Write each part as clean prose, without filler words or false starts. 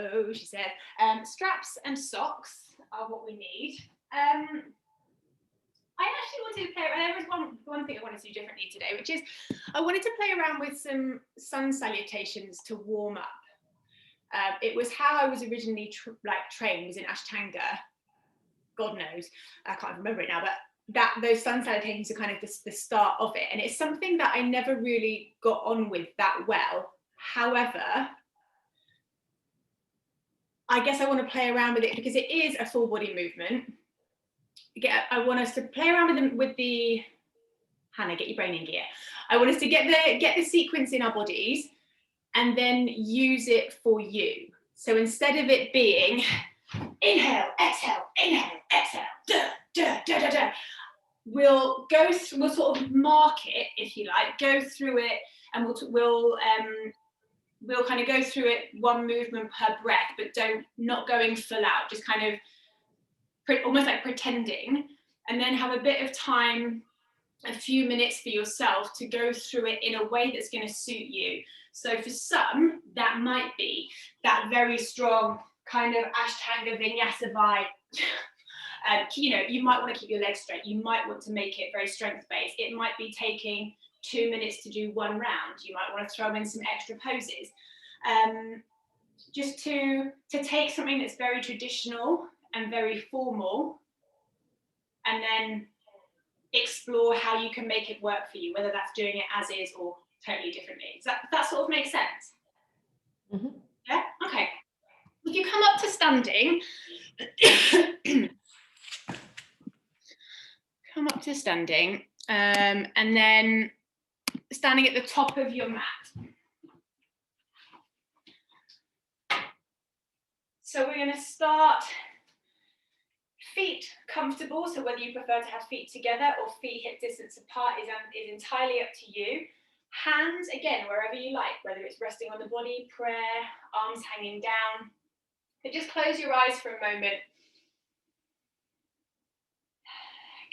Hello, she said. Straps and socks are what we need. I actually wanted to play around. There was one thing I wanted to do differently today, which is I wanted to play around with some sun salutations to warm up. It was how I was originally trained, was in Ashtanga. God knows, I can't remember it now, but those sun salutations are kind of the start of it, and it's something that I never really got on with that well. However, I guess I want to play around with it because it is a full body movement. I want us to play around with the Hannah, get your brain in gear. I want us to get the sequence in our bodies and then use it for you. So instead of it being inhale, exhale, da, da, da, da, da, we'll sort of mark it, if you like, go through it, and we'll kind of go through it one movement per breath, but not going full out, just kind of almost like pretending, and then have a bit of time, a few minutes for yourself to go through it in a way that's going to suit you. So for some, that might be that very strong kind of Ashtanga Vinyasa vibe. You might want to keep your legs straight. You might want to make it very strength-based. It might be taking 2 minutes to do one round. You might want to throw in some extra poses. Just to take something that's very traditional and very formal, and then explore how you can make it work for you, whether that's doing it as is or totally differently. Does that sort of make sense? Mm-hmm. Yeah? Okay. If you come up to standing, come up to standing, and then standing at the top of your mat. So we're going to start feet comfortable, so whether you prefer to have feet together or feet hip distance apart is entirely up to you. Hands, again, wherever you like, whether it's resting on the body, prayer, arms hanging down. But just close your eyes for a moment.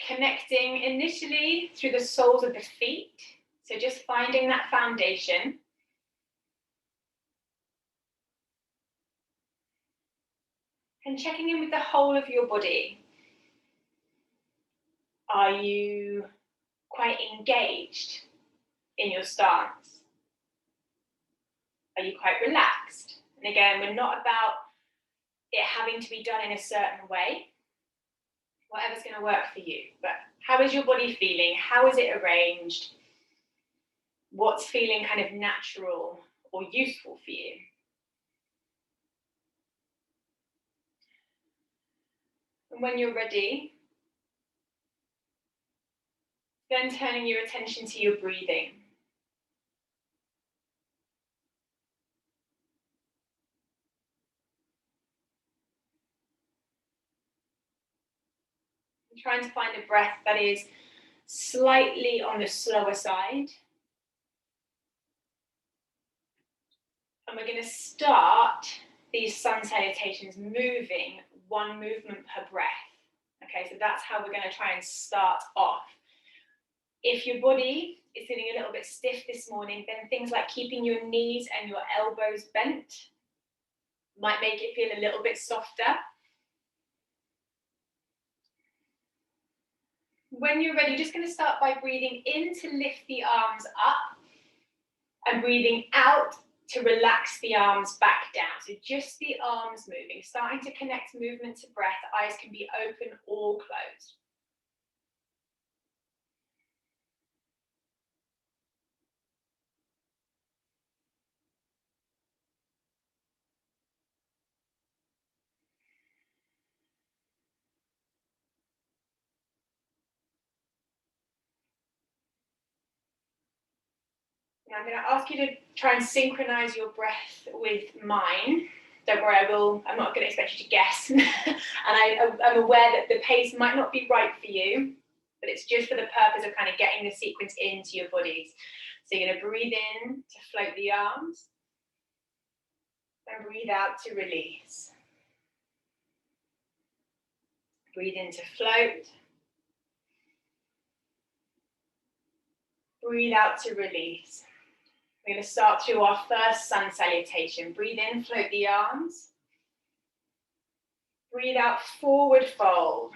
Connecting initially through the soles of the feet, so just finding that foundation. And checking in with the whole of your body. Are you quite engaged in your stance? Are you quite relaxed? And again, we're not about it having to be done in a certain way. Whatever's going to work for you. But how is your body feeling? How is it arranged? What's feeling kind of natural or useful for you? And when you're ready, then turning your attention to your breathing. And trying to find a breath that is slightly on the slower side. And we're going to start these sun salutations moving one movement per breath. Okay, so that's how we're going to try and start off. If your body is feeling a little bit stiff this morning, then things like keeping your knees and your elbows bent might make it feel a little bit softer. When you're ready, you're just going to start by breathing in to lift the arms up and breathing out to relax the arms back down. So just the arms moving, starting to connect movement to breath. Eyes can be open or closed. Now I'm going to ask you to try and synchronize your breath with mine. Don't worry, I'm not going to expect you to guess. And I'm aware that the pace might not be right for you, but it's just for the purpose of kind of getting the sequence into your bodies. So you're going to breathe in to float the arms, and breathe out to release. Breathe in to float. Breathe out to release. We're going to start through our first sun salutation. Breathe in, float the arms. Breathe out, forward fold.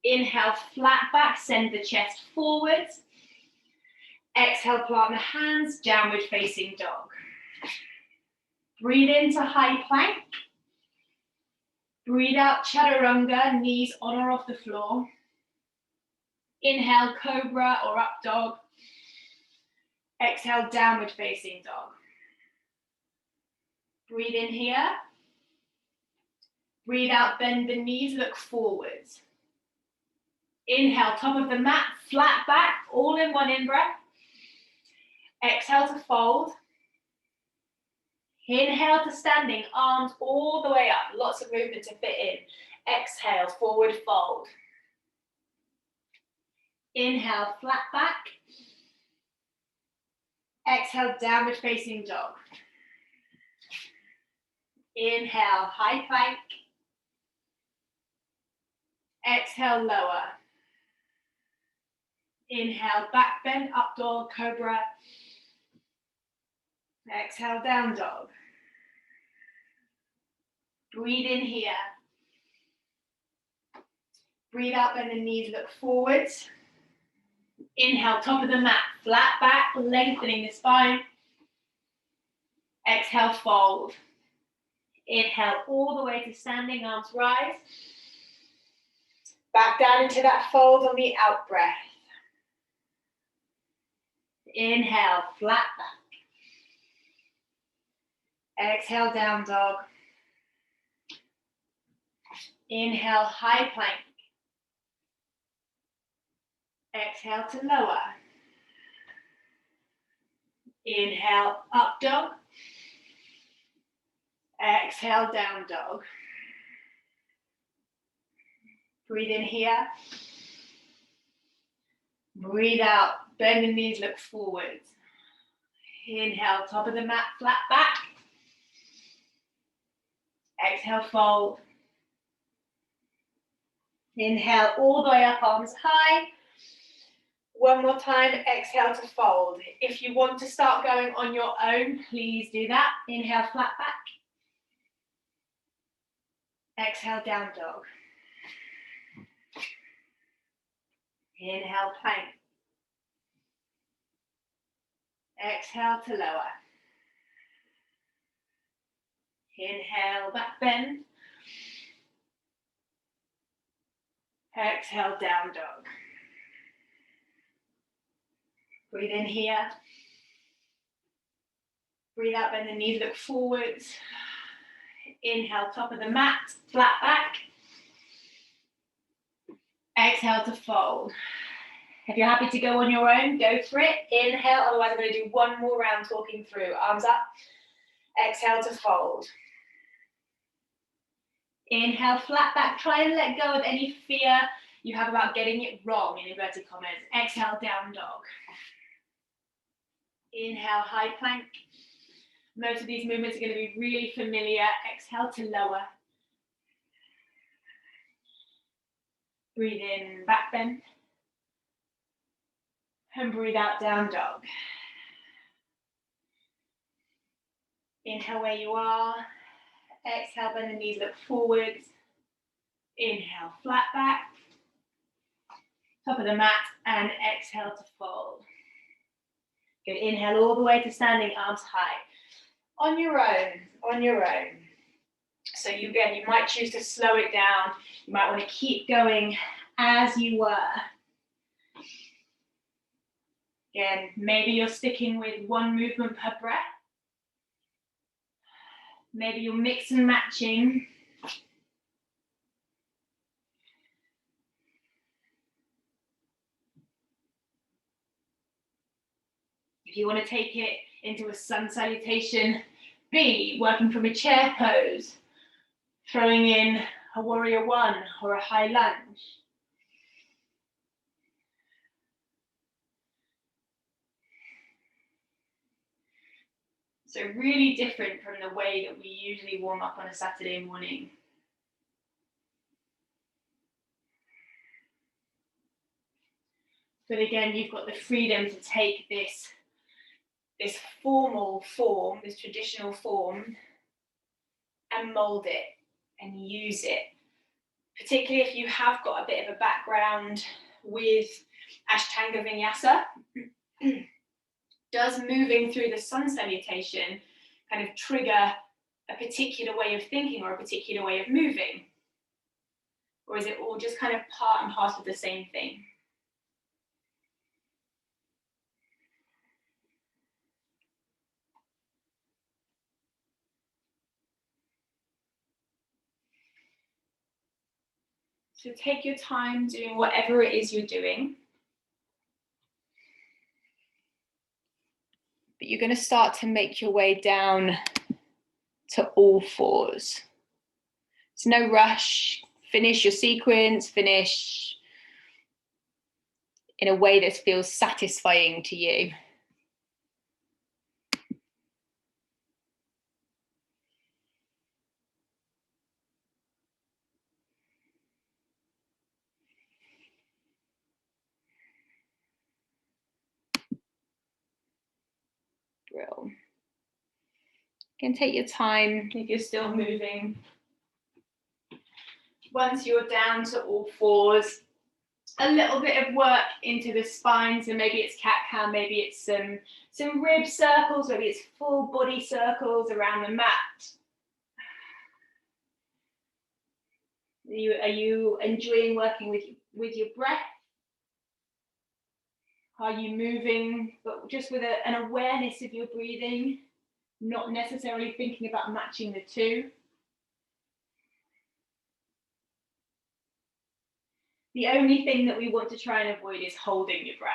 Inhale, flat back, send the chest forwards. Exhale, plant the hands, downward facing dog. Breathe into high plank. Breathe out, chaturanga, knees on or off the floor. Inhale, cobra or up dog. Exhale, downward facing dog. Breathe in here. Breathe out, bend the knees, look forwards. Inhale, top of the mat, flat back, all in one in-breath. Exhale to fold. Inhale to standing, arms all the way up. Lots of movement to fit in. Exhale, forward fold. Inhale, flat back. Exhale, downward facing dog. Inhale, high plank. Exhale, lower. Inhale, back bend, up dog, cobra. Exhale, down dog. Breathe in here. Breathe out, bend the knees, look forwards. Inhale, top of the mat, flat back, lengthening the spine. Exhale, fold. Inhale, all the way to standing, arms rise. Back down into that fold on the out breath. Inhale, flat back. Exhale, down dog. Inhale, high plank. Exhale to lower. Inhale, up dog. Exhale, down dog. Breathe in here. Breathe out, bend the knees, look forwards. Inhale, top of the mat, flat back. Exhale, fold. Inhale, all the way up, arms high. One more time, exhale to fold. If you want to start going on your own, please do that. Inhale, flat back. Exhale, down dog. Inhale, plank. Exhale to lower. Inhale, back bend. Exhale, down dog. Breathe in here. Breathe out, bend the knees, look forwards. Inhale, top of the mat, flat back. Exhale to fold. If you're happy to go on your own, go for it. Inhale, otherwise I'm going to do one more round talking through. Arms up. Exhale to fold. Inhale, flat back. Try and let go of any fear you have about getting it wrong, in inverted commas. Exhale, down dog. Inhale, high plank. Most of these movements are going to be really familiar. Exhale to lower. Breathe in, back bend. And breathe out, down dog. Inhale where you are. Exhale, bend the knees, look forwards. Inhale, flat back. Top of the mat, and exhale to fold. Good, inhale all the way to standing, arms high. On your own, on your own. So you might choose to slow it down. You might want to keep going as you were. Again, maybe you're sticking with one movement per breath. Maybe you're mix and matching. If you want to take it into a sun salutation B, working from a chair pose, throwing in a warrior one or a high lunge. So really different from the way that we usually warm up on a Saturday morning. But again, you've got the freedom to take this formal form, this traditional form, and mold it and use it. Particularly if you have got a bit of a background with Ashtanga Vinyasa, does moving through the sun salutation kind of trigger a particular way of thinking or a particular way of moving? Or is it all just kind of part and parcel of the same thing? So take your time doing whatever it is you're doing. But you're going to start to make your way down to all fours. It's no rush. Finish your sequence, finish in a way that feels satisfying to you. Brill. You can take your time if you're still moving. Once you're down to all fours, a little bit of work into the spine. So maybe it's cat-cow, maybe it's some rib circles, maybe it's full body circles around the mat. Are you enjoying working with your breath? Are you moving, but just with an awareness of your breathing, not necessarily thinking about matching the two? The only thing that we want to try and avoid is holding your breath.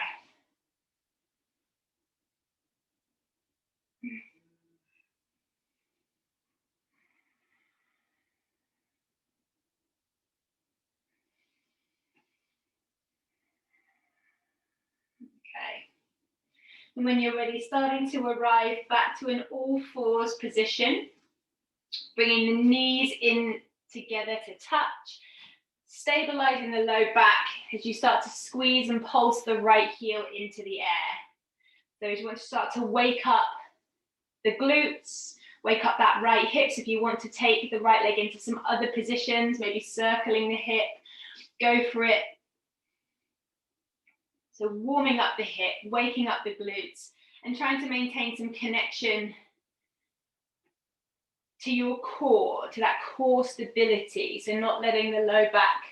Okay. And when you're ready, starting to arrive back to an all fours position, bringing the knees in together to touch, stabilizing the low back as you start to squeeze and pulse the right heel into the air. So you want to start to wake up the glutes, wake up that right hip. So if you want to take the right leg into some other positions, maybe circling the hip, go for it. So warming up the hip, waking up the glutes, and trying to maintain some connection to your core, to that core stability. So not letting the low back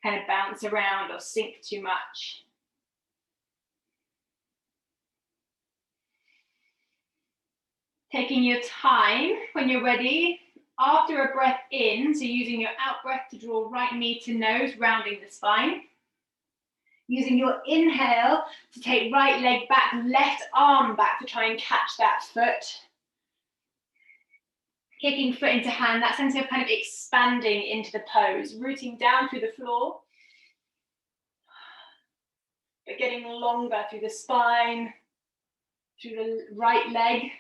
kind of bounce around or sink too much. Taking your time when you're ready, after a breath in, so using your out breath to draw right knee to nose, rounding the spine. Using your inhale to take right leg back, left arm back to try and catch that foot. Kicking foot into hand, that sense of kind of expanding into the pose, rooting down through the floor, but getting longer through the spine, through the right leg.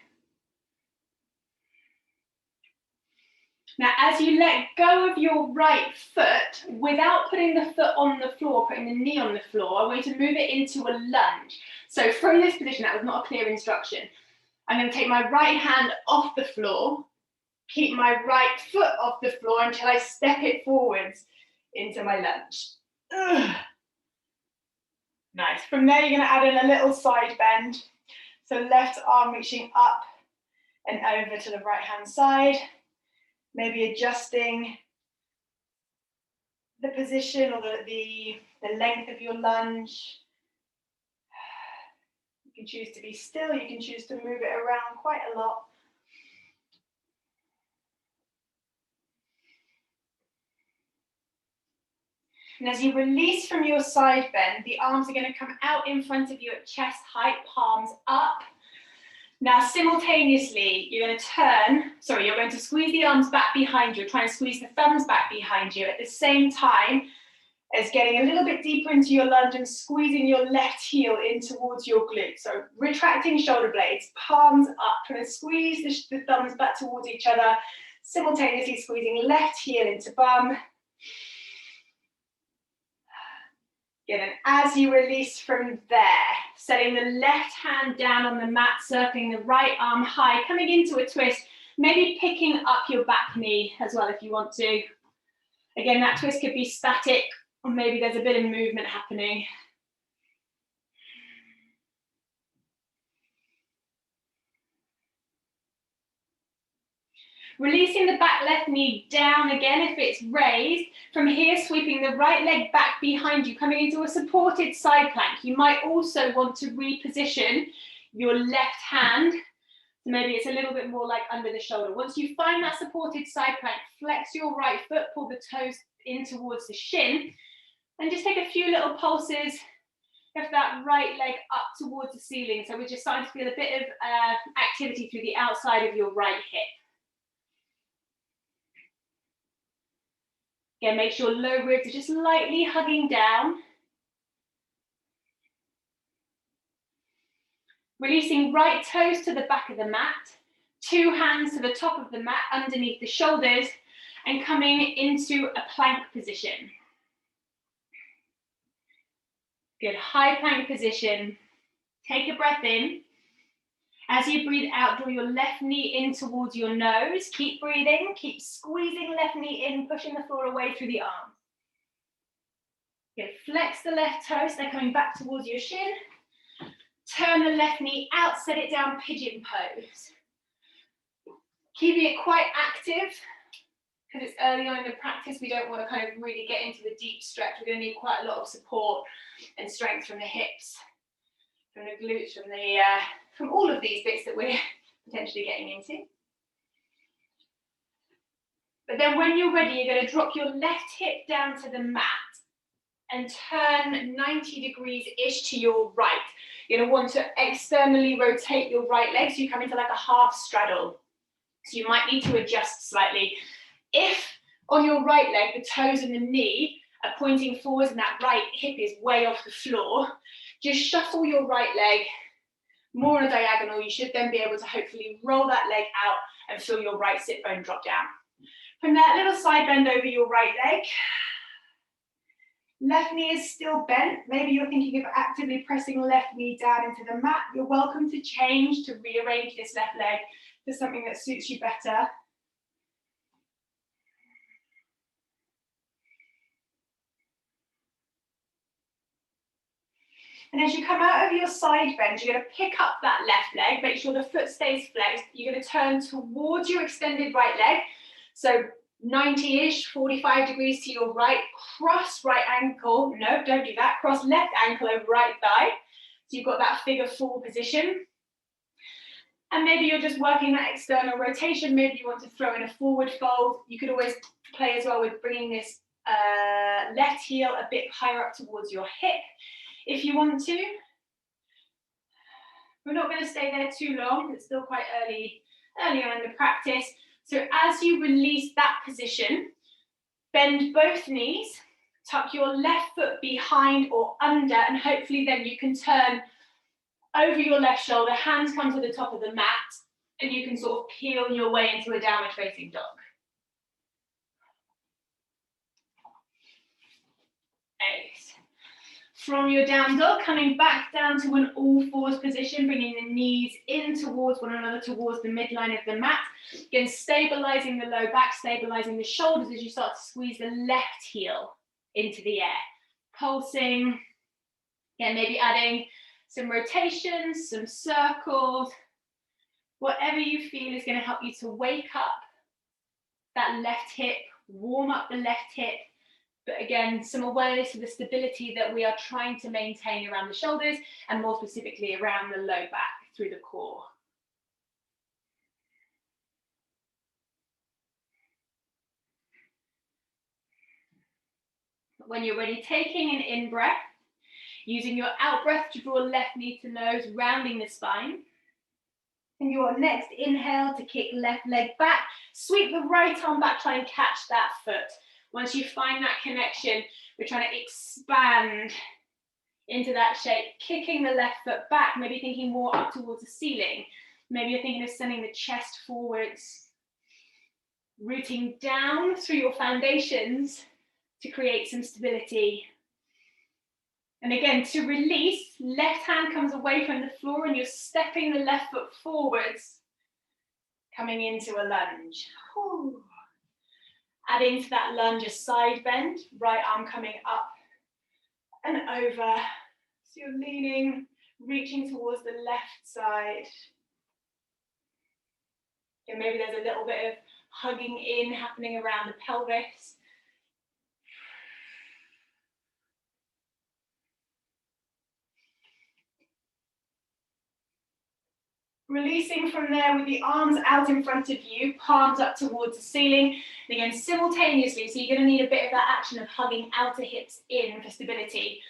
Now, as you let go of your right foot, without putting the foot on the floor, putting the knee on the floor, I want you to move it into a lunge. So from this position, that was not a clear instruction. I'm going to take my right hand off the floor, keep my right foot off the floor until I step it forwards into my lunge. Ugh. Nice. From there, you're going to add in a little side bend. So left arm reaching up and over to the right hand side. Maybe adjusting the position or the length of your lunge. You can choose to be still, you can choose to move it around quite a lot. And as you release from your side bend, the arms are going to come out in front of you at chest height, palms up. Now, simultaneously, you're going to squeeze the arms back behind you, try and squeeze the thumbs back behind you at the same time as getting a little bit deeper into your lunge and squeezing your left heel in towards your glute. So retracting shoulder blades, palms up, trying to squeeze the thumbs back towards each other, simultaneously squeezing left heel into bum. Good, and as you release from there, setting the left hand down on the mat, circling the right arm high, coming into a twist, Maybe picking up your back knee as well if you want to. Again, that twist could be static, or maybe there's a bit of movement happening. Releasing the back left knee down again if it's raised. From here, sweeping the right leg back behind you, coming into a supported side plank. You might also want to reposition your left hand. Maybe it's a little bit more like under the shoulder. Once you find that supported side plank, flex your right foot, pull the toes in towards the shin, and just take a few little pulses of that right leg up towards the ceiling. So we're just starting to feel a bit of activity through the outside of your right hip. Again, make sure low ribs are just lightly hugging down. Releasing right toes to the back of the mat, 2 hands to the top of the mat underneath the shoulders, and coming into a plank position. Good, high plank position. Take a breath in. As you breathe out, draw your left knee in towards your nose. Keep breathing, keep squeezing left knee in, pushing the floor away through the arms. Good, flex the left toes, they're coming back towards your shin. Turn the left knee out, set it down, pigeon pose. Keeping it quite active, because it's early on in the practice, we don't want to kind of really get into the deep stretch. We're going to need quite a lot of support and strength from the hips, from the glutes, from all of these bits that we're potentially getting into. But then when you're ready, you're going to drop your left hip down to the mat and turn 90 degrees-ish to your right. You're going to want to externally rotate your right leg, so you come into like a half straddle. So you might need to adjust slightly. If on your right leg, the toes and the knee are pointing forwards and that right hip is way off the floor, just shuffle your right leg more on a diagonal. You should then be able to hopefully roll that leg out and feel your right sit bone drop down. From that little side bend over your right leg, left knee is still bent. Maybe you're thinking of actively pressing left knee down into the mat. You're welcome to change, to rearrange this left leg to something that suits you better. And as you come out of your side bend, you're going to pick up that left leg, make sure the foot stays flexed. You're going to turn towards your extended right leg. So 90-ish, 45 degrees to your right, cross right ankle. No, don't do that. Cross left ankle over right thigh. So you've got that figure 4 position. And maybe you're just working that external rotation. Maybe you want to throw in a forward fold. You could always play as well with bringing this left heel a bit higher up towards your hip if you want to. We're not going to stay there too long. It's still quite early on in the practice. So as you release that position, bend both knees, tuck your left foot behind or under, and hopefully then you can turn over your left shoulder, hands come to the top of the mat, and you can sort of peel your way into a downward facing dog. Eight. From your down dog, coming back down to an all fours position, bringing the knees in towards one another, towards the midline of the mat. Again, stabilizing the low back, stabilizing the shoulders as you start to squeeze the left heel into the air. Pulsing, again, maybe adding some rotations, some circles, whatever you feel is going to help you to wake up that left hip, warm up the left hip. But again, some awareness of the stability that we are trying to maintain around the shoulders and more specifically around the low back through the core. When you're ready, taking an in-breath, using your out-breath to draw left knee to nose, rounding the spine. And your next inhale to kick left leg back, sweep the right arm back, try and catch that foot. Once you find that connection, we're trying to expand into that shape, kicking the left foot back, maybe thinking more up towards the ceiling. Maybe you're thinking of sending the chest forwards, rooting down through your foundations to create some stability. And again, to release, left hand comes away from the floor and you're stepping the left foot forwards, Coming into a lunge. Whew. Adding to that lunge a side bend, right arm coming up and over. So you're leaning, reaching towards the left side. And maybe there's a little bit of hugging in happening around the pelvis. Releasing from there with the arms out in front of you, palms up towards the ceiling. And again, simultaneously, so you're going to need a bit of that action of hugging outer hips in for stability.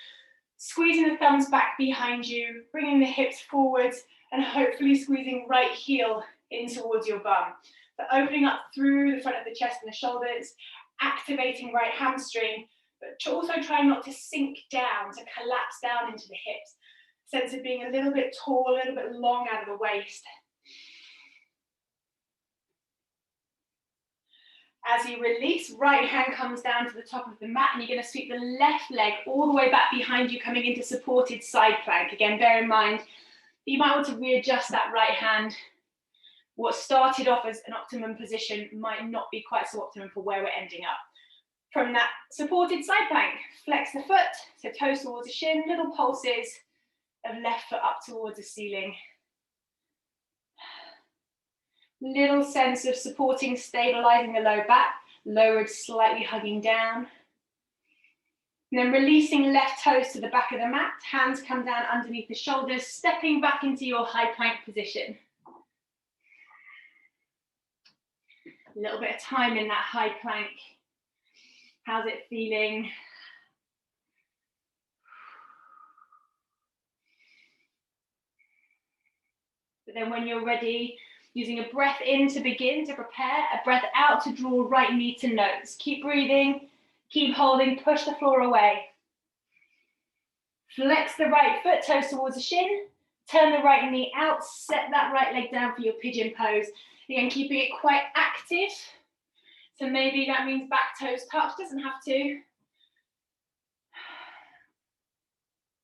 Squeezing the thumbs back behind you, bringing the hips forwards, and hopefully squeezing right heel in towards your bum. So opening up through the front of the chest and the shoulders, activating right hamstring, but also trying not to sink down, to collapse down into the hips. Sense of being a little bit tall, a little bit long out of the waist. As you release, right hand comes down to the top of the mat and you're going to sweep the left leg all the way back behind you, coming into supported side plank. Again, bear in mind, you might want to readjust that right hand. What started off as an optimum position might not be quite so optimum for where we're ending up. From that supported side plank, flex the foot, so toes towards the shin, little pulses of left foot up towards the ceiling. Little sense of supporting, stabilizing the low back, lowered, slightly hugging down. And then releasing left toes to the back of the mat, hands come down underneath the shoulders, stepping back into your high plank position. A little bit of time in that high plank. How's it feeling? But then when you're ready, using a breath in to begin to prepare, a breath out to draw right knee to nose. Keep breathing, keep holding, push the floor away. Flex the right foot, toes towards the shin, turn the right knee out, set that right leg down for your pigeon pose. Again, keeping it quite active. So maybe that means back toes touch, doesn't have to.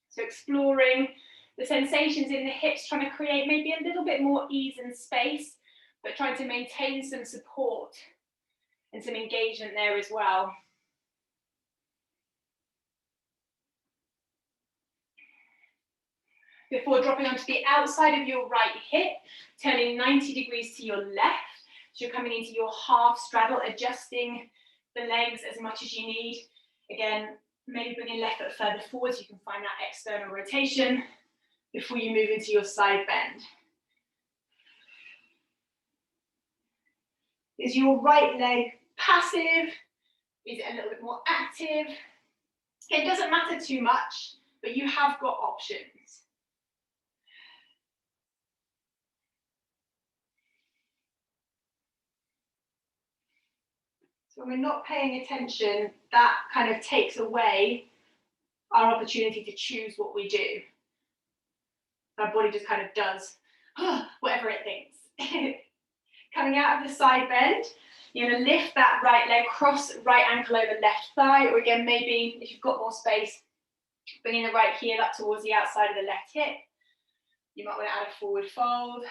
So exploring the sensations in the hips, trying to create maybe a little bit more ease and space, but trying to maintain some support and some engagement there as well. Before dropping onto the outside of your right hip, turning 90 degrees to your left. So you're coming into your half straddle, adjusting the legs as much as you need. Again, maybe bringing left foot further forward so you can find that external rotation before you move into your side bend. Is your right leg passive? Is it a little bit more active? It doesn't matter too much, but you have got options. So when we're not paying attention, that kind of takes away our opportunity to choose what we do. Our body just kind of does whatever it thinks. Coming out of the side bend, you're going to lift that right leg, cross right ankle over left thigh, or again, maybe if you've got more space, bringing the right heel up towards the outside of the left hip. You might want to add a forward fold.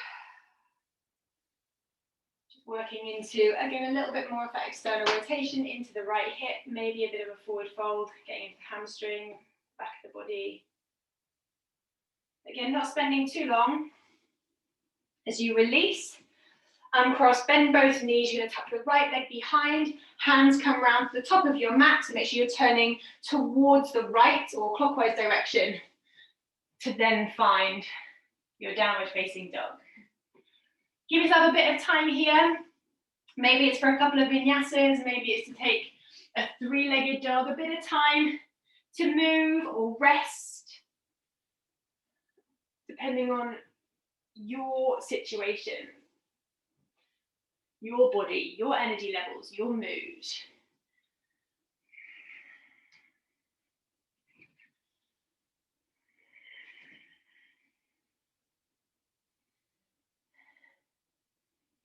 Just working into, again, a little bit more of that external rotation into the right hip, maybe a bit of a forward fold, getting into the hamstring, back of the body. Again, not spending too long. As you release, uncross, bend both knees. You're going to tuck the right leg behind. Hands come round to the top of your mat. So make sure you're turning towards the right or clockwise direction to then find your downward facing dog. Give yourself a bit of time here. Maybe it's for a couple of vinyasas. Maybe it's to take a three-legged dog. A bit of time to move or rest, depending on your situation, your body, your energy levels, your mood.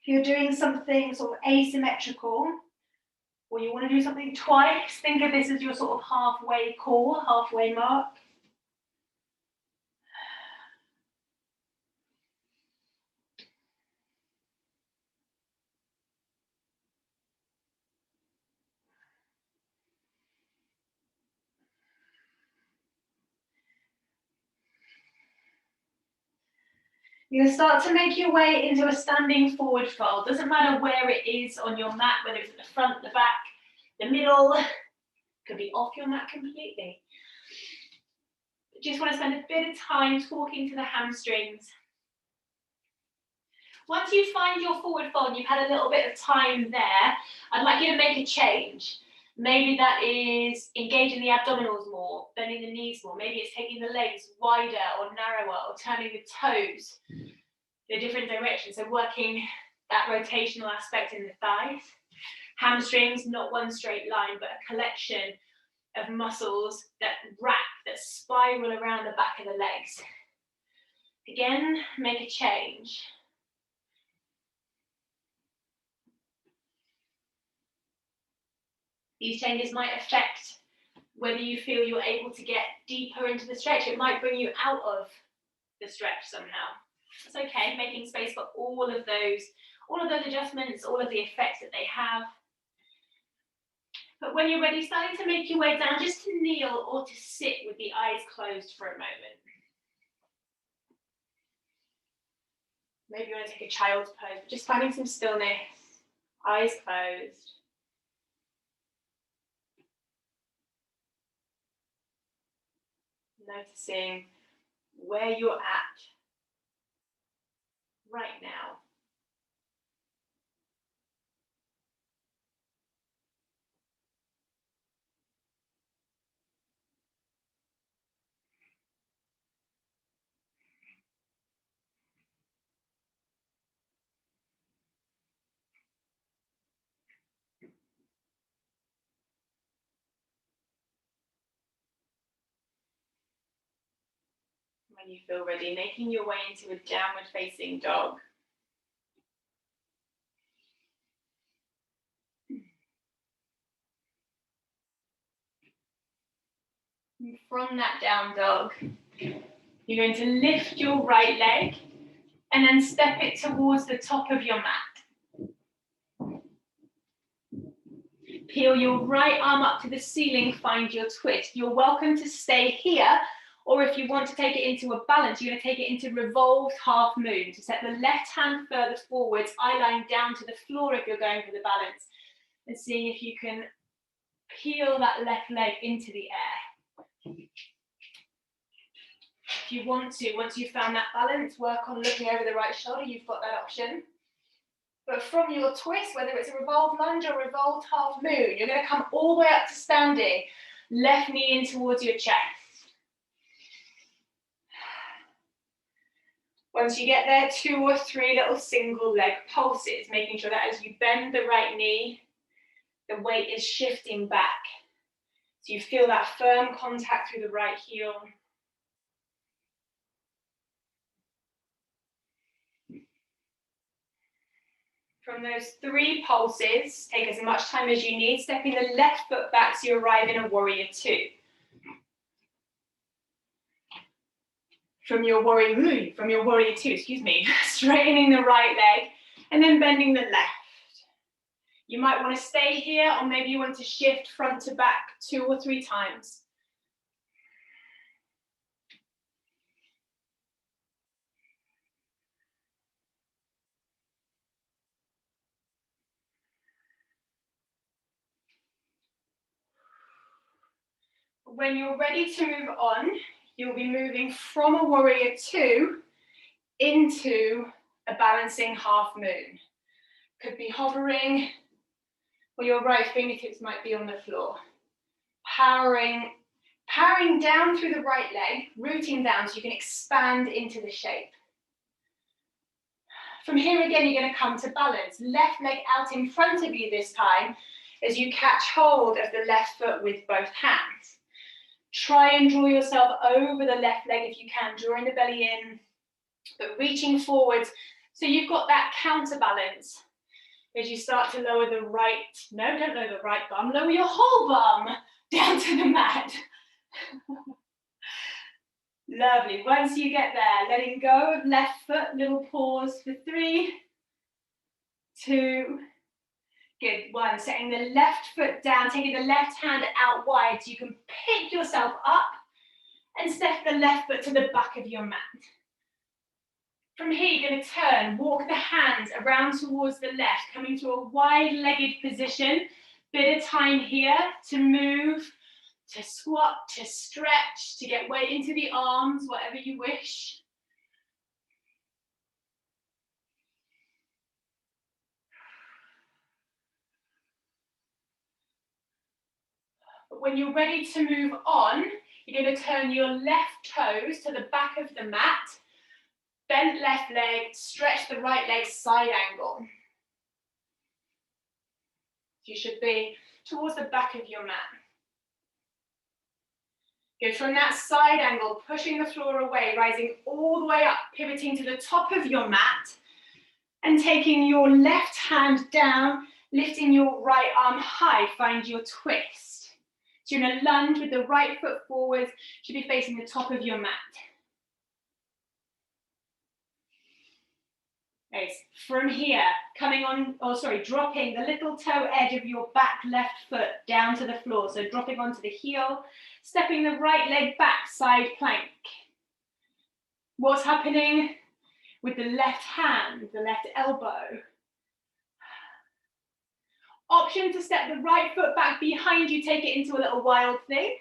If you're doing something sort of asymmetrical, or you want to do something twice, think of this as your sort of halfway core, halfway mark. You're going to start to make your way into a standing forward fold. Doesn't matter where it is on your mat, whether it's at the front, the back, the middle, could be off your mat completely. Just want to spend a bit of time talking to the hamstrings. Once you find your forward fold and you've had a little bit of time there, I'd like you to make a change. Maybe that is engaging the abdominals more, bending the knees more. Maybe it's taking the legs wider or narrower, or turning the toes in a different direction. So working that rotational aspect in the thighs. Hamstrings, not one straight line, but a collection of muscles that wrap, that spiral around the back of the legs. Again, make a change. These changes might affect whether you feel you're able to get deeper into the stretch. It might bring you out of the stretch somehow. It's okay, making space for all of those adjustments, all of the effects that they have. But when you're ready, starting to make your way down, just to kneel or to sit with the eyes closed for a moment. Maybe you want to take a child's pose, but just finding some stillness, eyes closed. Noticing where you're at right now. When you feel ready, making your way into a downward facing dog. And from that down dog, you're going to lift your right leg and then step it towards the top of your mat. Peel your right arm up to the ceiling, find your twist. You're welcome to stay here, or if you want to take it into a balance, you're going to take it into revolved half moon. To set the left hand further forwards, eye line down to the floor if you're going for the balance, and seeing if you can peel that left leg into the air. If you want to, once you've found that balance, work on looking over the right shoulder, you've got that option. But from your twist, whether it's a revolved lunge or revolved half moon, you're going to come all the way up to standing, left knee in towards your chest. Once you get there, 2 or 3 little single leg pulses, making sure that as you bend the right knee, the weight is shifting back. So you feel that firm contact through the right heel. From those 3 pulses, take as much time as you need, stepping the left foot back so you arrive in a warrior 2. From your warrior 2, straightening the right leg and then bending the left. You might want to stay here, or maybe you want to shift front to back 2 or 3 times. When you're ready to move on, you'll be moving from a warrior 2 into a balancing half moon. Could be hovering, or your right fingertips might be on the floor. Powering down through the right leg, rooting down so you can expand into the shape. From here again, you're going to come to balance. Left leg out in front of you this time as you catch hold of the left foot with both hands. Try and draw yourself over the left leg if you can, drawing the belly in, but reaching forwards so you've got that counterbalance as you start to lower the right, no, don't lower the right bum, lower your whole bum down to the mat. Lovely, once you get there, letting go of left foot, little pause for 3, 2, good, 1. Setting the left foot down, taking the left hand out wide so you can pick yourself up and step the left foot to the back of your mat. From here, you're going to turn, walk the hands around towards the left, coming to a wide-legged position. Bit of time here to move, to squat, to stretch, to get weight into the arms, whatever you wish. But when you're ready to move on, you're going to turn your left toes to the back of the mat, bent left leg, stretch the right leg, side angle. You should be towards the back of your mat. Go from that side angle, pushing the floor away, rising all the way up, pivoting to the top of your mat, and taking your left hand down, lifting your right arm high, find your twist. So you're going to lunge with the right foot forwards, should be facing the top of your mat. Nice. From here, dropping the little toe edge of your back left foot down to the floor. So dropping onto the heel, stepping the right leg back, side plank. What's happening with the left hand, the left elbow? Option to step the right foot back behind you, take it into a little wild thing.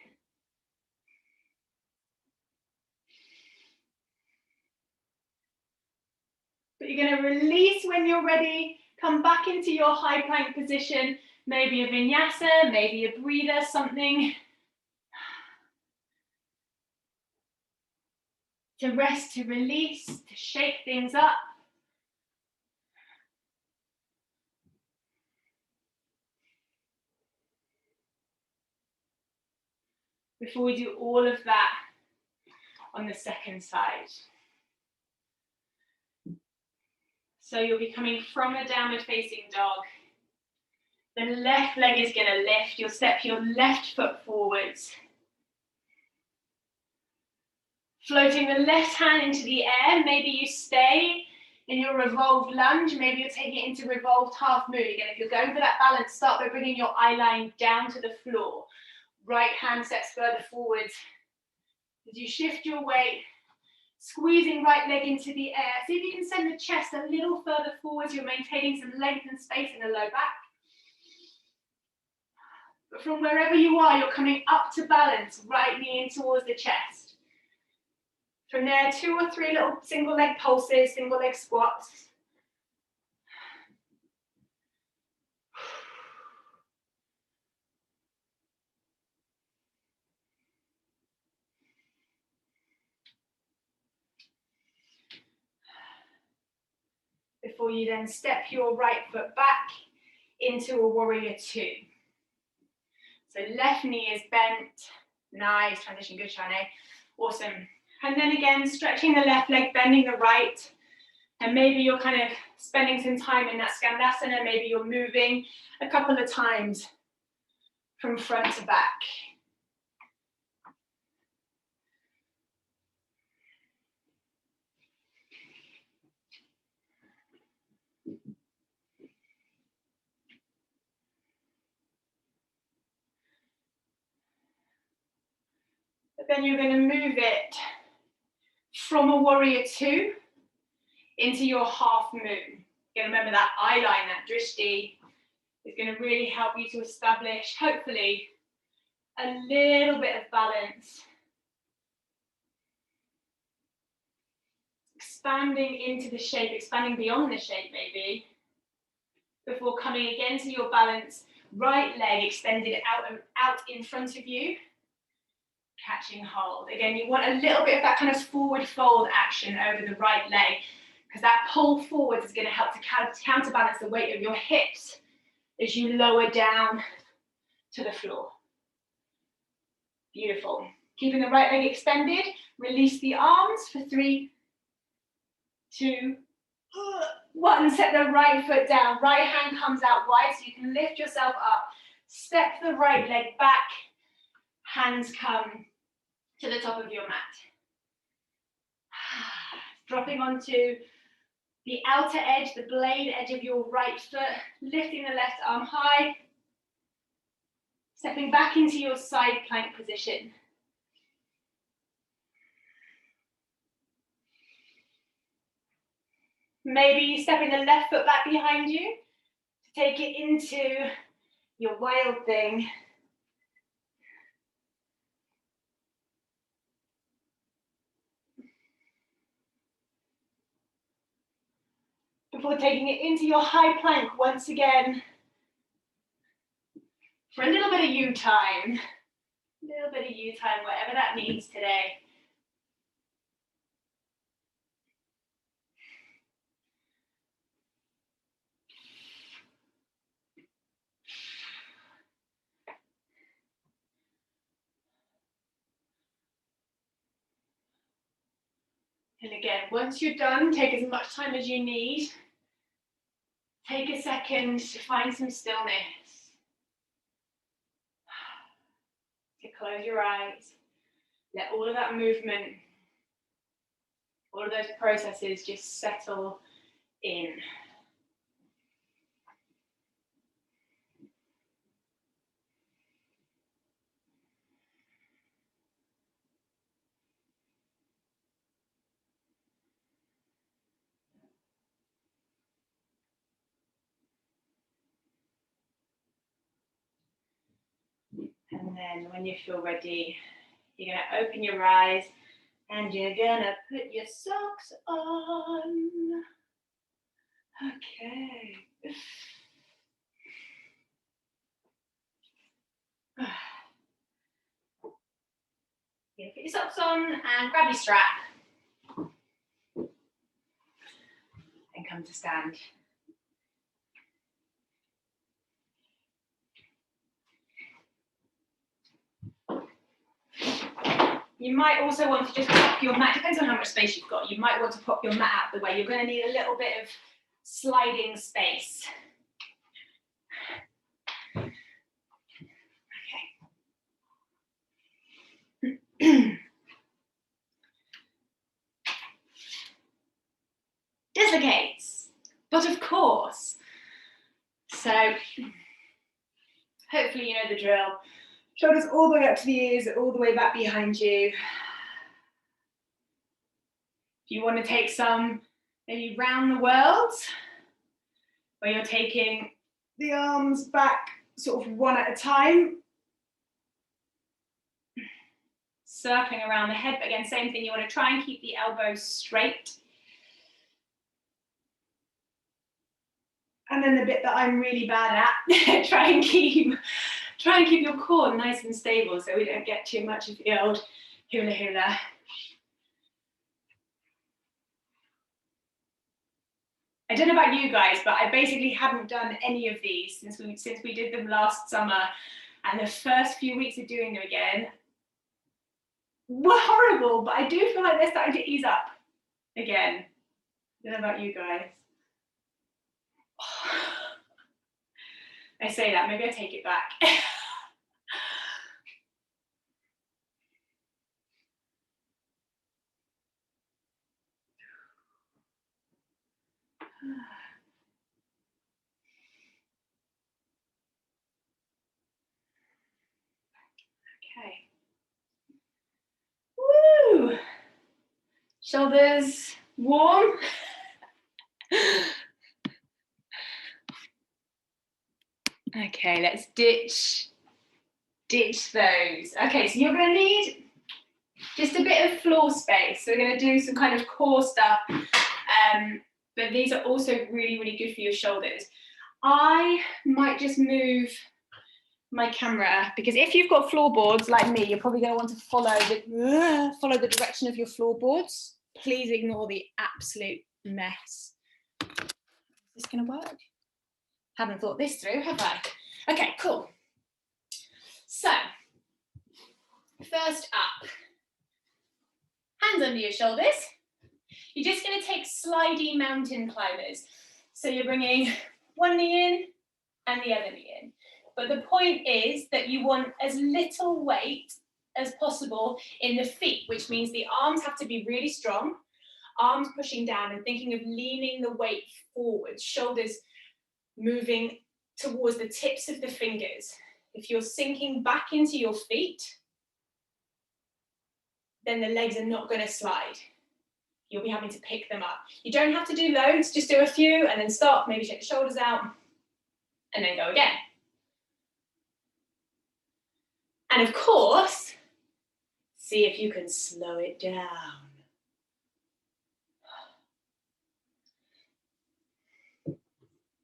But you're going to release when you're ready, come back into your high plank position, maybe a vinyasa, maybe a breather, something to rest, to release, to shake things up. Before we do all of that on the second side. So you'll be coming from a downward facing dog. The left leg is going to lift. You'll step your left foot forwards. Floating the left hand into the air. Maybe you stay in your revolved lunge. Maybe you're taking it into revolved half moon. Again, if you're going for that balance, start by bringing your eye line down to the floor. Right hand steps further forwards. As you shift your weight, squeezing right leg into the air. See if you can send the chest a little further forwards. You're maintaining some length and space in the low back. But from wherever you are, you're coming up to balance, right knee in towards the chest. From there, 2 or 3 little single leg pulses, single leg squats. Before you then step your right foot back into a warrior 2. So left knee is bent. Nice, transition, good, Shane. Awesome. And then again, stretching the left leg, bending the right. And maybe you're kind of spending some time in that Skandasana. Maybe you're moving a couple of times from front to back. But then you're going to move it from a warrior 2 into your half moon. You're going to remember that eye line, that drishti, is going to really help you to establish, hopefully, a little bit of balance. Expanding into the shape, expanding beyond the shape maybe, before coming again to your balance, right leg extended out in front of you, catching hold. Again, you want a little bit of that kind of forward fold action over the right leg, because that pull forward is going to help to counterbalance the weight of your hips as you lower down to the floor. Beautiful. Keeping the right leg extended, release the arms for 3, 2, 1. Set the right foot down. Right hand comes out wide so you can lift yourself up. Step the right leg back. Hands come to the top of your mat. Dropping onto the outer edge, the blade edge of your right foot. Lifting the left arm high. Stepping back into your side plank position. Maybe stepping the left foot back behind you to take it into your wild thing. Before taking it into your high plank once again for a little bit of you time. A little bit of you time, whatever that means today. And again, once you're done, take as much time as you need. Take a second to find some stillness. To close your eyes. Let all of that movement, all of those processes just settle in. And then when you feel ready, you're going to open your eyes and you're going to put your socks on. Okay. You're going to put your socks on and grab your strap. And come to stand. You might also want to just pop your mat, depends on how much space you've got, you might want to pop your mat out the way. You're going to need a little bit of sliding space. Okay. Dislocates, but of course. So, hopefully you know the drill. Shoulders all the way up to the ears, all the way back behind you. If you want to take some, maybe round the world, where you're taking the arms back sort of one at a time. Circling around the head, but again, same thing, you want to try and keep the elbows straight. And then the bit that I'm really bad at, try and keep your core nice and stable so we don't get too much of the old hula hula. I don't know about you guys, but I basically haven't done any of these since we did them last summer, and the first few weeks of doing them again were horrible, but I do feel like they're starting to ease up again. I don't know about you guys. I say that, maybe I take it back. Okay. Woo! Shoulders warm. Okay, let's ditch those. Okay, so you're going to need just a bit of floor space. So we're going to do some kind of core stuff, but these are also really, really good for your shoulders. I might just move my camera, because if you've got floorboards like me, you're probably going to want to follow the direction of your floorboards. Please ignore the absolute mess. Is this going to work? Haven't thought this through, have I? Okay, cool. So, first up, hands under your shoulders. You're just going to take slidey mountain climbers. So you're bringing one knee in and the other knee in. But the point is that you want as little weight as possible in the feet, which means the arms have to be really strong, arms pushing down and thinking of leaning the weight forward, shoulders moving towards the tips of the fingers. If you're sinking back into your feet, then the legs are not going to slide. you'll be having to pick them up. You don't have to do loads, just do a few and then stop, maybe shake the shoulders out and then go again. And of course, see if you can slow it down.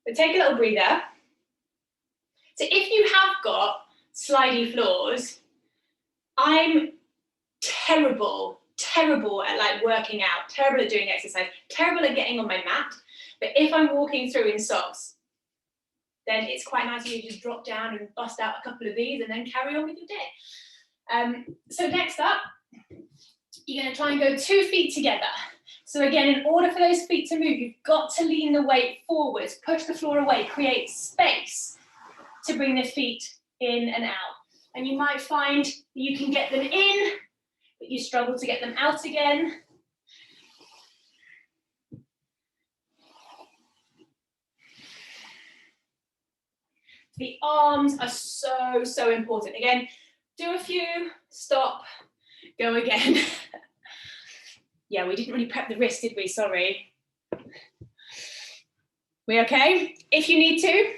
But take a little breather. So if you have got slidey floors, I'm terrible at like working out, terrible at doing exercise, terrible at getting on my mat. But if I'm walking through in socks, then it's quite nice if you just drop down and bust out a couple of these and then carry on with your day. So next up, you're going to try and go 2 feet together. So again, in order for those feet to move, you've got to lean the weight forwards, push the floor away, create space to bring the feet in and out. And you might find that you can get them in, but you struggle to get them out again. The arms are so important. Again, do a few, stop, go again. Yeah, we didn't really prep the wrist, did we? Sorry. We okay? If you need to,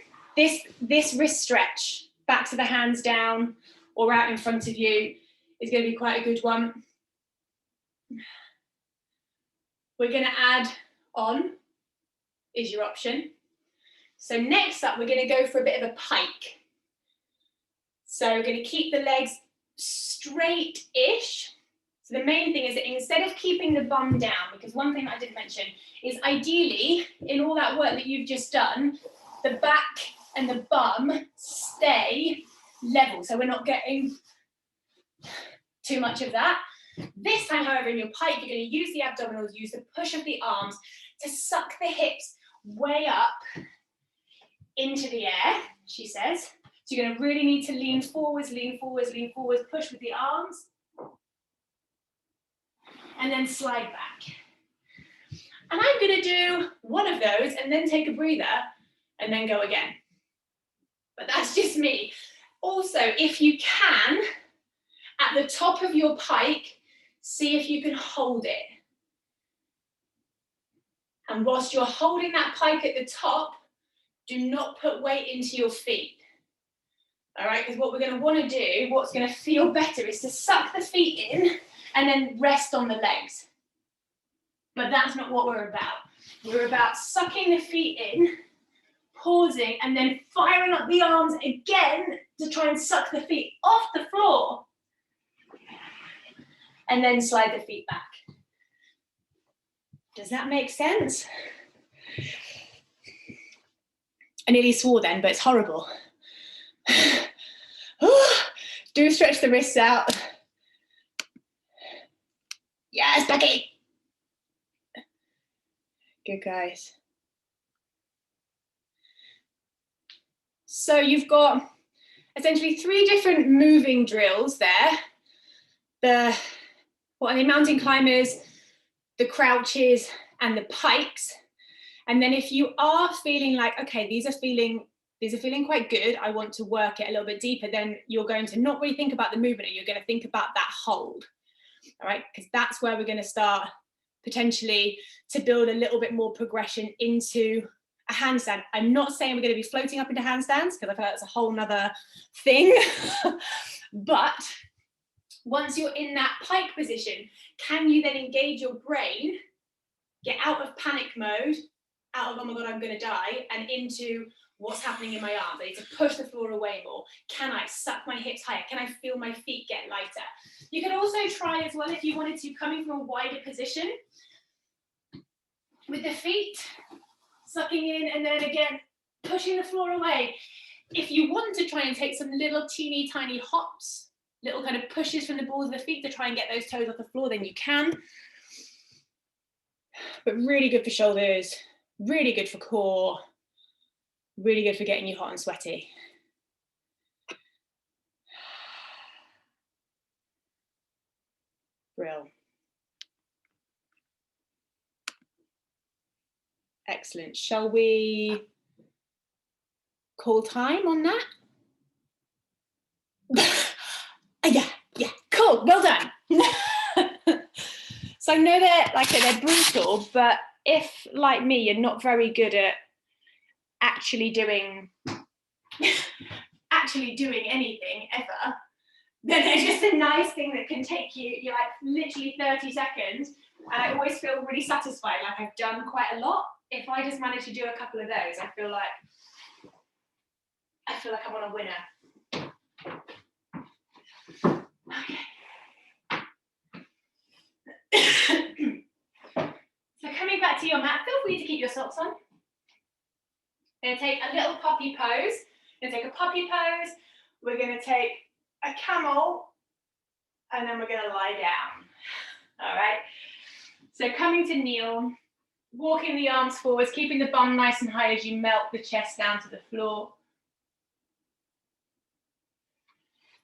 this wrist stretch, back to the hands down or out in front of you, is going to be quite a good one. We're going to add on, is your option. So next up, we're going to go for a bit of a pike. So we're going to keep the legs straight-ish. So the main thing is that instead of keeping the bum down, because one thing that I didn't mention is ideally, in all that work that you've just done, the back and the bum stay level. So we're not getting too much of that. This time, however, in your pike, you're going to use the abdominals, use the push of the arms to suck the hips way up into the air, she says. So you're going to really need to lean forwards, push with the arms. And then slide back. And I'm going to do one of those and then take a breather and then go again. But that's just me. Also, if you can, at the top of your pike, see if you can hold it. And whilst you're holding that pike at the top, do not put weight into your feet. All right, because what we're going to want to do, what's going to feel better is to suck the feet in and then rest on the legs. But that's not what we're about. We're about sucking the feet in, pausing, and then firing up the arms again to try and suck the feet off the floor. And then slide the feet back. Does that make sense? I nearly swore then, but it's horrible. Do stretch the wrists out. Yes, Becky. Good, guys. So you've got essentially 3 different moving drills there. What are they? Mountain climbers, the crouches, and the pikes. And then if you are feeling like, okay, these are feeling quite good, I want to work it a little bit deeper, then you're going to not really think about the movement, you're going to think about that hold. All right, because that's where we're going to start potentially to build a little bit more progression into a handstand. I'm not saying we're going to be floating up into handstands, because I feel like that's a whole nother thing. But once you're in that pike position, can you then engage your brain, get out of panic mode, out of, oh my God, I'm going to die, and into what's happening in my arms? I need to push the floor away more. Can I suck my hips higher? Can I feel my feet get lighter? You can also try as well, if you wanted to, coming from a wider position with the feet, sucking in and then again, pushing the floor away. If you want to try and take some little teeny tiny hops, little kind of pushes from the balls of the feet to try and get those toes off the floor, then you can. But really good for shoulders, really good for core, really good for getting you hot and sweaty. Brill. Excellent. Shall we call time on that? Yeah, cool, well done. So I know they're brutal, but if, like me, you're not very good at actually doing anything ever, then they're just a nice thing that can take you like literally 30 seconds. And I always feel really satisfied, like I've done quite a lot. If I just manage to do a couple of those, I feel like I'm on a winner. Okay. So coming back to your mat, feel free to keep your socks on. We're going to take a little puppy pose. We're going to take a puppy pose. We're going to take a camel, and then we're going to lie down. All right. So coming to kneel, walking the arms forwards, keeping the bum nice and high as you melt the chest down to the floor.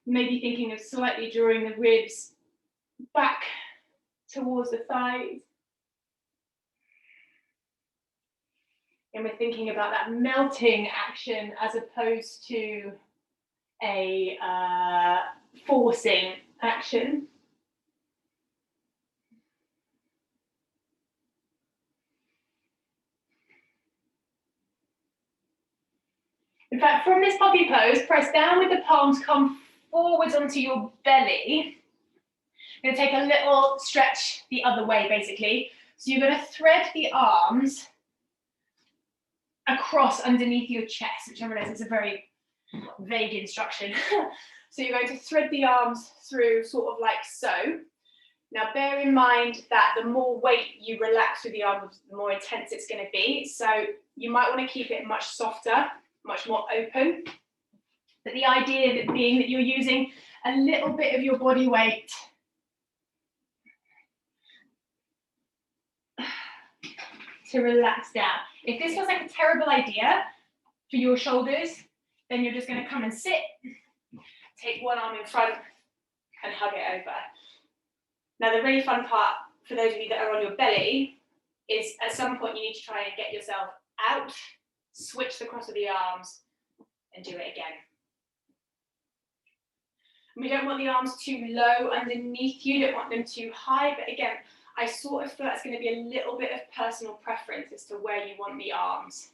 Maybe thinking of slightly drawing the ribs back towards the thighs. And we're thinking about that melting action as opposed to a forcing action. In fact, from this puppy pose, press down with the palms, come forwards onto your belly. You're going to take a little stretch the other way, basically. So you're going to thread the arms across underneath your chest, which I realize is a very vague instruction. So you're going to thread the arms through sort of like so. Now bear in mind that the more weight you relax with the arms, the more intense it's going to be. So you might want to keep it much softer, much more open. But the idea being that you're using a little bit of your body weight to relax down. If this feels like a terrible idea for your shoulders, then you're just going to come and sit, take one arm in front and hug it over. Now the really fun part for those of you that are on your belly is at some point you need to try and get yourself out, switch the cross of the arms and do it again. And we don't want the arms too low underneath you, don't want them too high, but again, I sort of feel that's going to be a little bit of personal preference as to where you want the arms.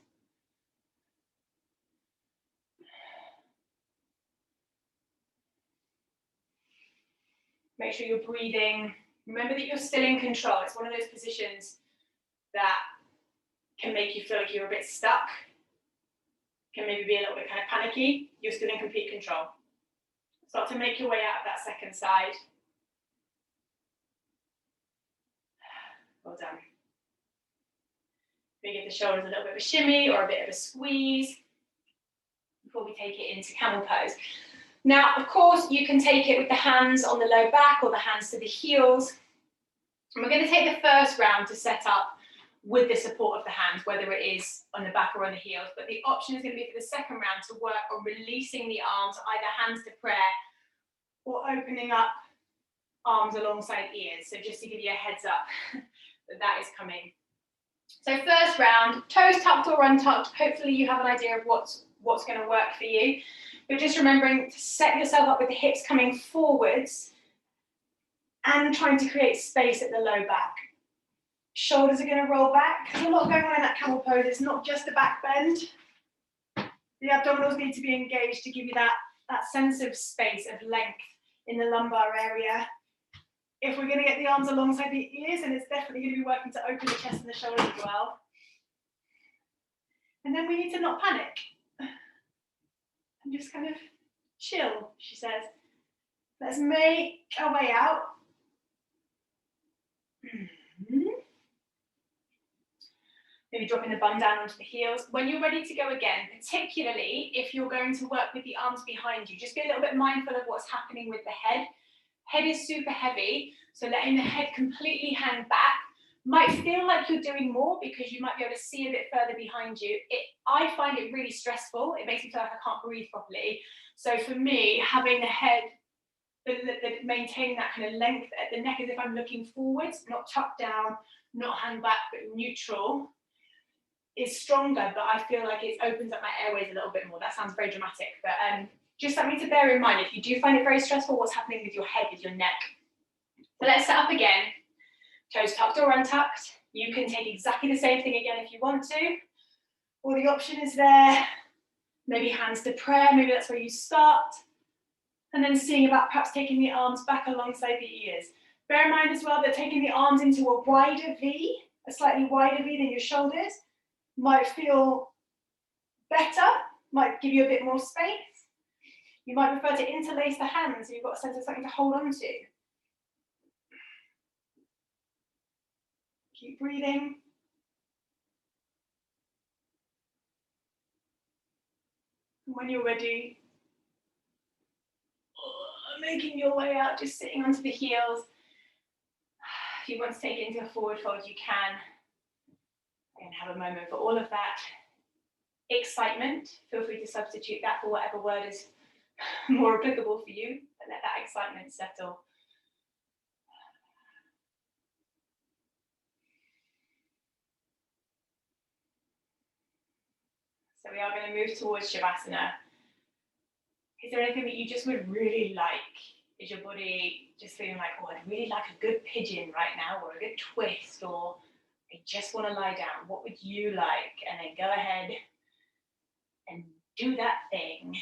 Make sure you're breathing. Remember that you're still in control. It's one of those positions that can make you feel like you're a bit stuck, can maybe be a little bit kind of panicky. You're still in complete control. Start to make your way out of that second side. Well done. We give the shoulders a little bit of a shimmy or a bit of a squeeze before we take it into camel pose. Now, of course, you can take it with the hands on the low back or the hands to the heels. And we're going to take the first round to set up with the support of the hands, whether it is on the back or on the heels. But the option is going to be for the second round to work on releasing the arms, either hands to prayer or opening up arms alongside ears. So just to give you a heads up that is coming. So first round, toes tucked or untucked. Hopefully you have an idea of what's going to work for you. But just remembering to set yourself up with the hips coming forwards and trying to create space at the low back. Shoulders are going to roll back. There's a lot going on in that camel pose. It's not just the back bend. The abdominals need to be engaged to give you that sense of space, of length in the lumbar area. If we're going to get the arms alongside the ears, and it's definitely going to be working to open the chest and the shoulders as well. And then we need to not panic. And just kind of chill, she says. Let's make our way out. Maybe dropping the bum down onto the heels. When you're ready to go again, particularly if you're going to work with the arms behind you, just be a little bit mindful of what's happening with the head. Head is super heavy, so letting the head completely hang back might feel like you're doing more because you might be able to see a bit further behind you. I find it really stressful. It makes me feel like I can't breathe properly. So for me, having the head, maintaining that kind of length at the neck as if I'm looking forwards, not tucked down, not hang back, but neutral, is stronger, but I feel like it opens up my airways a little bit more. That sounds very dramatic, but just something to bear in mind. If you do find it very stressful, what's happening with your head, with your neck. So let's set up again. Toes tucked or untucked. You can take exactly the same thing again if you want to, or the option is there. Maybe hands to prayer, maybe that's where you start. And then seeing about perhaps taking the arms back alongside the ears. Bear in mind as well that taking the arms into a wider V, a slightly wider V than your shoulders, might feel better, might give you a bit more space. You might prefer to interlace the hands so you've got a sense of something to hold on to. Keep breathing. And when you're ready, making your way out, just sitting onto the heels. If you want to take it into a forward fold, you can. And have a moment for all of that excitement. Feel free to substitute that for whatever word is more applicable for you, but let that excitement settle. So we are going to move towards Shavasana. Is there anything that you just would really like? Is your body just feeling like, oh, I'd really like a good pigeon right now, or a good twist, or I just want to lie down? What would you like? And then go ahead and do that thing.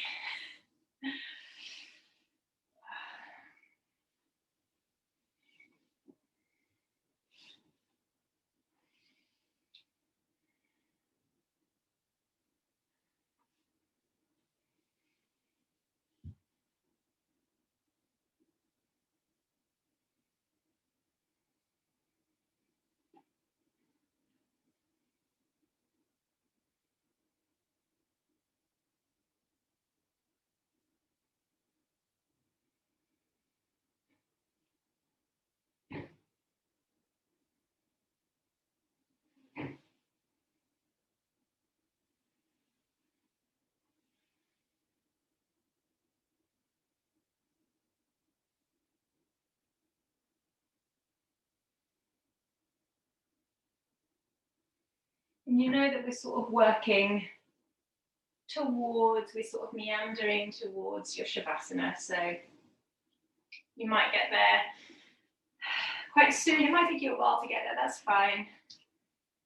And you know that we're sort of working towards, we're sort of meandering towards your Shavasana. So you might get there quite soon. It might take you a while to get there, that's fine.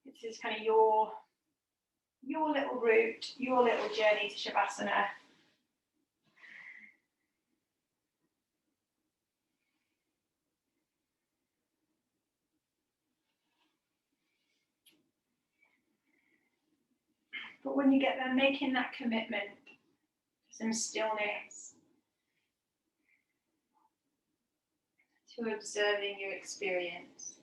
This is kind of your little route, your little journey to Shavasana. But when you get there, making that commitment to some stillness, to observing your experience.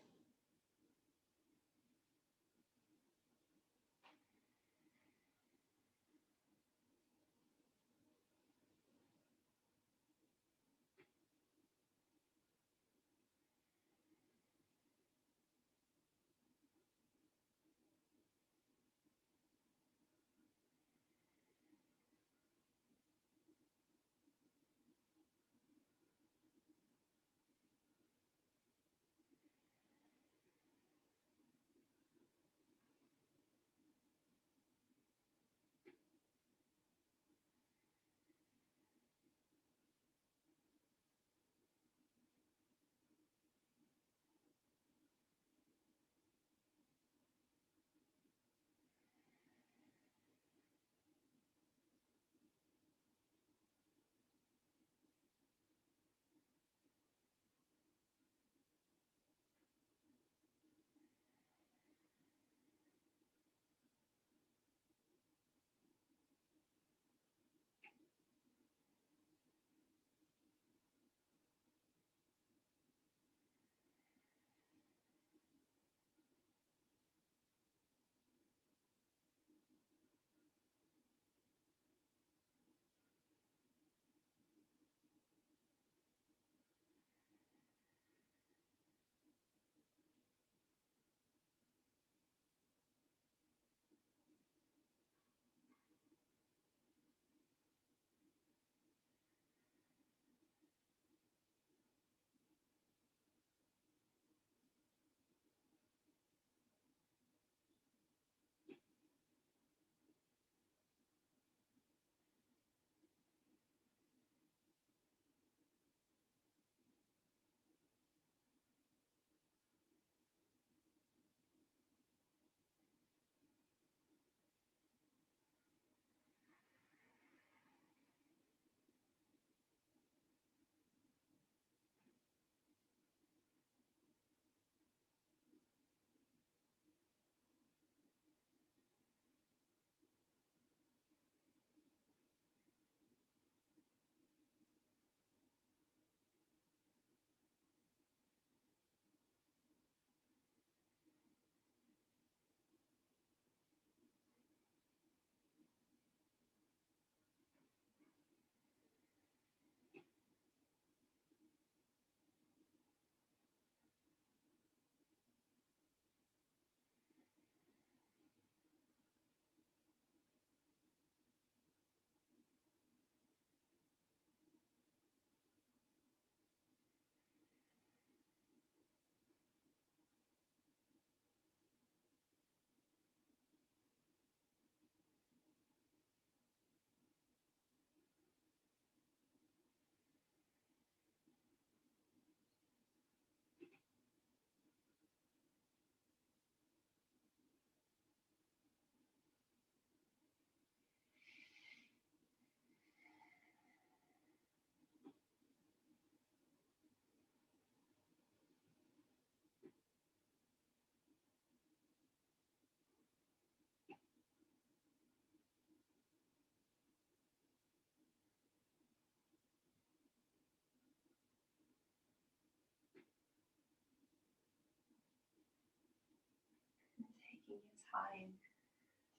time.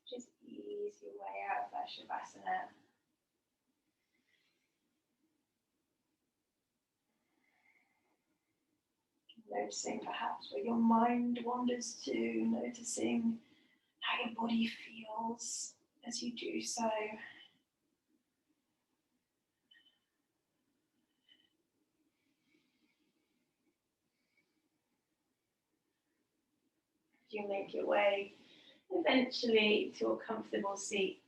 Just ease your way out of that Shavasana. Noticing perhaps where your mind wanders to, noticing how your body feels as you do so. You make your way eventually to a comfortable seat.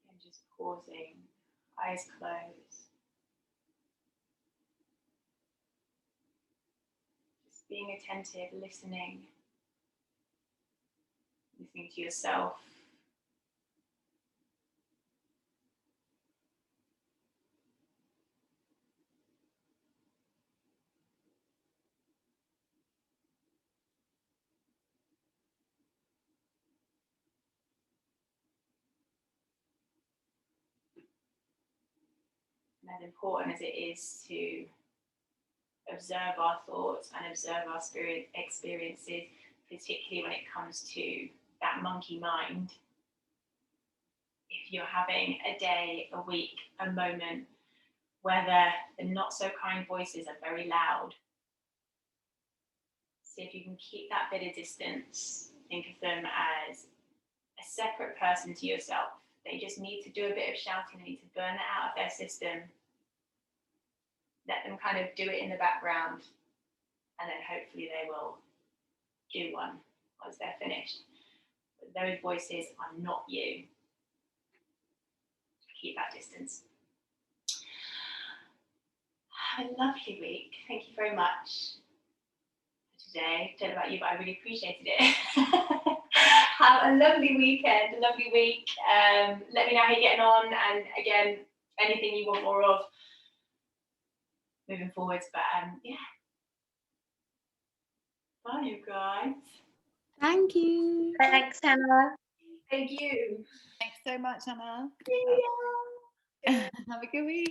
And just pausing, eyes closed. Just being attentive, listening to yourself. And as important as it is to observe our thoughts and observe our spirit experiences, particularly when it comes to that monkey mind, if you're having a day, a week, a moment where the not so kind voices are very loud, see if you can keep that bit of distance. Think of them as a separate person to yourself. They just need to do a bit of shouting, they need to burn it out of their system. Let them kind of do it in the background, and then hopefully they will do one once they're finished. But those voices are not you. Keep that distance. Have a lovely week. Thank you very much for today. Don't know about you, but I really appreciated it. Have a lovely weekend, a lovely week. Let me know how you're getting on, and again, anything you want more of moving forwards. But yeah. Bye, you guys. Thank you. Thanks, Hannah. Thank you. Thanks so much, Hannah. Yeah. Have a good week.